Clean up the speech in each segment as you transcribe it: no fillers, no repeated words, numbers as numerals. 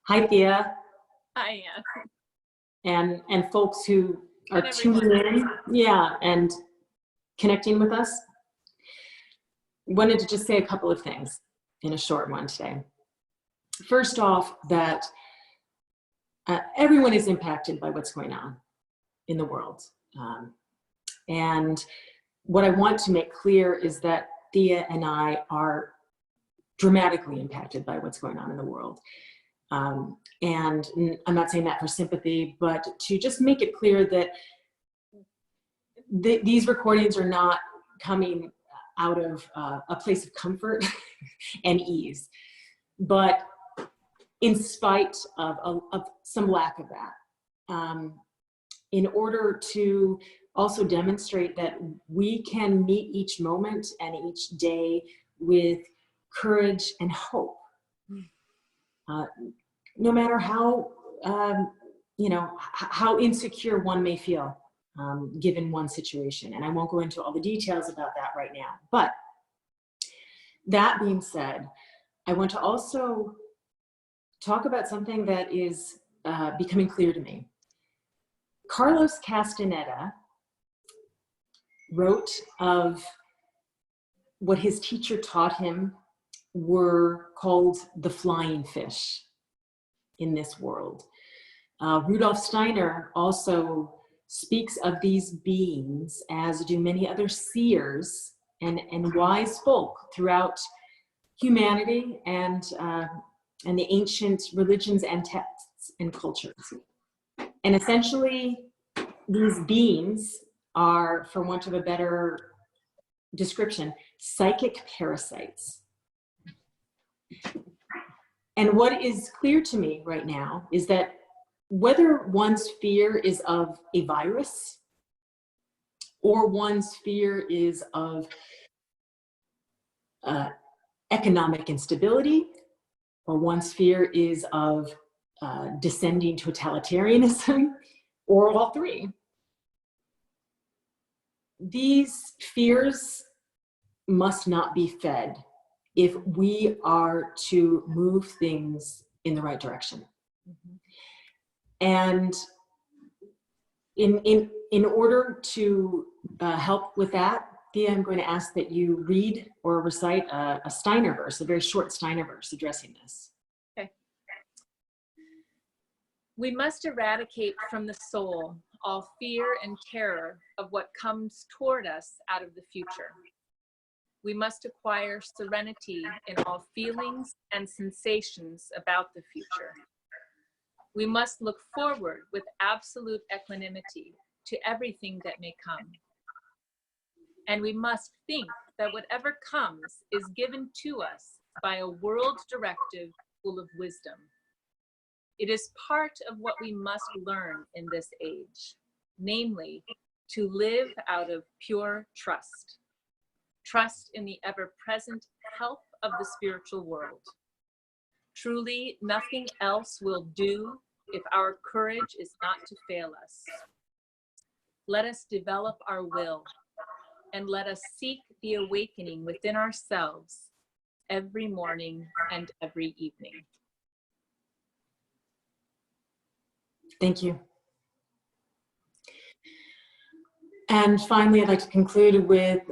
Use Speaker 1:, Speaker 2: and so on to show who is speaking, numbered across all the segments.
Speaker 1: Hi, Thea,
Speaker 2: Hi,
Speaker 1: and folks who are
Speaker 2: and
Speaker 1: tuning
Speaker 2: everyone.
Speaker 1: in, yeah, and connecting with us. Wanted to just say a couple of things in a short one today. First off, that everyone is impacted by what's going on in the world. And what I want to make clear is that Thea and I are dramatically impacted by what's going on in the world. And I'm not saying that for sympathy, but to just make it clear that these recordings are not coming out of a place of comfort and ease, but in spite of some lack of that, in order to also demonstrate that we can meet each moment and each day with courage and hope. No matter how, how insecure one may feel given one situation. And I won't go into all the details about that right now. But that being said, I want to also talk about something that is becoming clear to me. Carlos Castaneda wrote of what his teacher taught him were called the flying fish in this world. Rudolf Steiner also speaks of these beings, as do many other seers and wise folk throughout humanity and the ancient religions and texts and cultures. And essentially, these beings are, for want of a better description, psychic parasites. And what is clear to me right now is that whether one's fear is of a virus or one's fear is of economic instability, or one's fear is of descending totalitarianism, or all three, these fears must not be fed if we are to move things in the right direction. Mm-hmm. And in order to help with that, Thea, I'm going to ask that you read or recite a Steiner verse, a very short Steiner verse addressing this.
Speaker 2: Okay. We must eradicate from the soul all fear and terror of what comes toward us out of the future. We must acquire serenity in all feelings and sensations about the future. We must look forward with absolute equanimity to everything that may come. And we must think that whatever comes is given to us by a world directive full of wisdom. It is part of what we must learn in this age, namely, to live out of pure trust. Trust in the ever-present help of the spiritual world. Truly, nothing else will do if our courage is not to fail us. Let us develop our will, and let us seek the awakening within ourselves every morning and every evening.
Speaker 1: Thank you. And finally, I'd like to conclude with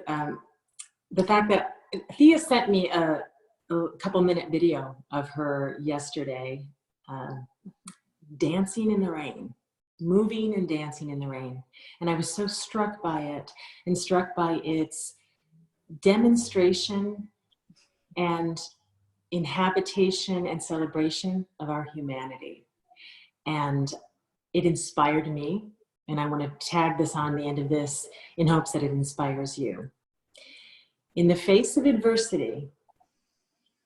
Speaker 1: the fact that Thea sent me a couple-minute video of her yesterday dancing in the rain, moving and dancing in the rain. And I was so struck by it and struck by its demonstration and inhabitation and celebration of our humanity. And it inspired me, and I want to tag this on the end of this in hopes that it inspires you. In the face of adversity,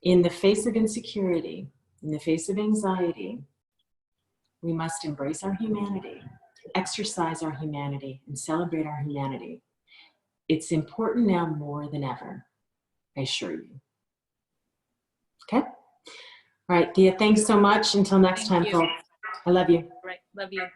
Speaker 1: in the face of insecurity, in the face of anxiety, we must embrace our humanity, exercise our humanity, and celebrate our humanity. It's important now more than ever, I assure you. Okay? All right, Thea, thanks so much. Until next time, folks. I love you.
Speaker 2: Right, love you.